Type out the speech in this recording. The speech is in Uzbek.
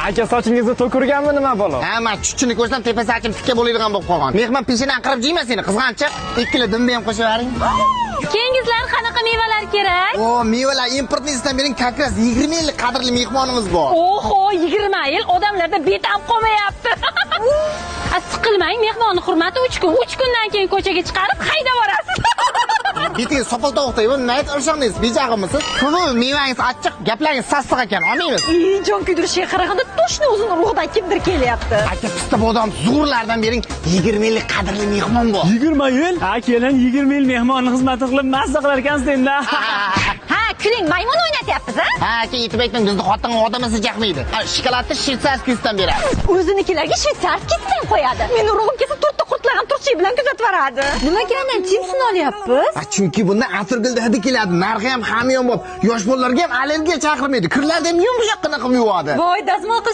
Aka sochingizni to'kirganmi nima bo'lib? Ha, men chuchini ko'rsam tepasi achim tikka bo'ladigan bo'lib qolgan. Mehmon peshidan qirib jiyma seni, qizg'anchiq. Ikkila dimba ham qo'shib yuboring. Kengizlar qanaqa mevalar kerak? O, mevalar importnisidan bering kakras 20 yillik qadrli mehmonimiz bor. Oho, 20 yil odamlarda betam qolmayapti. Siqilmang, mehmonni hurmati 3 kun. 3 kundan keyin ko'chaga chiqarib haydab yuborasiz. Betiga sopol tovuqday, bu nima aytishingsiz? Bejag'imisiz? Qani, mevangiz achchiq, gaplaringiz sassiq ekan, olmaymiz. Jon kuydirishga qaraganda toshni o'zini ruhidan kimdir kelyapti. Aka pista bodam zo'rlardan bering 20 yillik qadrli mehmon bor. 20 yil? Ha, kelin 20 yil mehmonni xizmati qilib mazza qilar ekansiz-da. Ha, kuling maymun o'ynatyapmiz, ha? Ha, aka yetib aytmang, bizni xotin odamasi jaqmaydi. Shokoladni shvetsarskiydan beradi. O'zinikilarga shvetsarskiydan qo'yadi. Meni urug'im kelsa to'rtta qurtlagan turchiy bilan kuzatib boradi. Nimaga aynan chipsini olyapmiz? Chunki bunda atirgulda hidi keladi, narxi ham hamyon bo'lib, yosh bolalarga ham allergiya chaqirmaydi. Kirlarni ham yumshoqqina qilib yuvadi. Voy, dazmol qilib